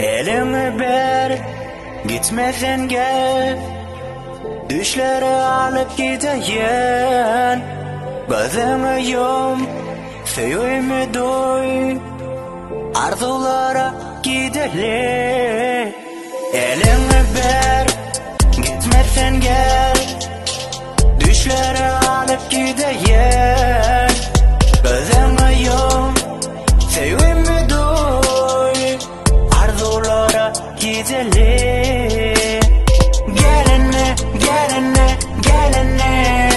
Elimi ver, gitmesen gel. Düşleri alıp gideyim. Gözümü yum, sevimi duy. Arzulara gidelim. Elimi ver, gitmesen gel. Düşleri alıp gideyim. Gözümü yum, sevimi duy. Arzulara gidelim. Gelinle, gelinle, gelinle.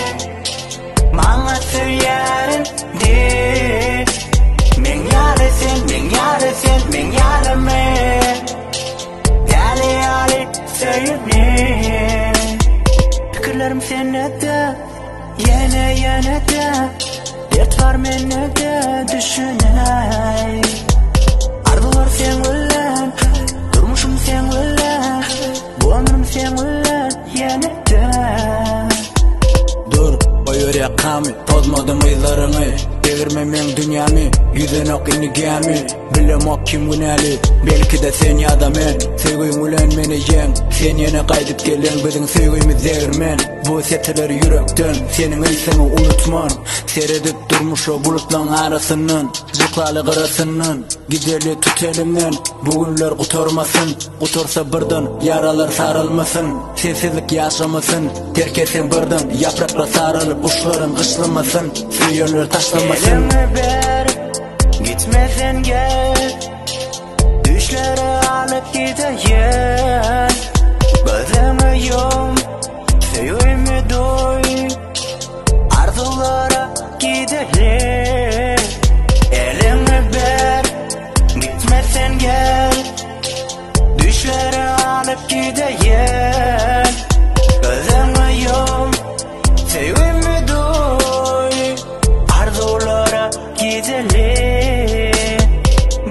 Bana söylerin de. Men yarısın, men yarısın, men yarımı. Deli ali söyle. Fikirlerim senede, yine de. Dert var menede düşüney. Arzular sen ulan, durmuşum sen ulan. Bu ömrüm sen ulan, yine de. Dur, o yürek kami, tozmadım izlarını. Devirmemem dünyamı, yüzün ok inigami. Bilem ok kim güneli, belki de sen ya da men. Sevgim ulan meni yen, sen yine kaydıp gelen. Bizim sevgimiz zehirmen, bu seteler yürekten. Senin iyisini unutman, seyredip durmuş o bulutlan arasından. Zıklalı kırasından, giderli tut elimden. Bugünler kutormasın, kutorsa birden. Yaralar sarılmasın, sensizlik yaşamasın. Terk etsen birden, yaprakla sarılıp uçların kışlamasın. Süyörler taşlamasın. Elimi ver, gitmesen gel. Düşleri alıp gideyim. Gözümü yum, sevimi duy. Arzulara gidelim. Elimi ver, gitmesen gel. Düşleri alıp gideyim. Gözümü yum, sevimi duy. Arzulara gidelim.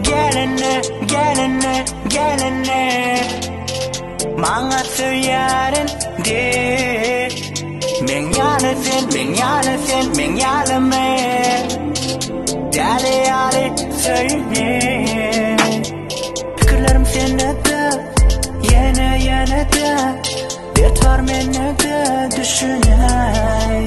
Gelinle, gelinle, gelinle. Bana söylerin de. Men yarısın, men yarısın, men yarımı. Deli ali söyle. Fikirlerim senede, yine de. Dert var menede düşüney.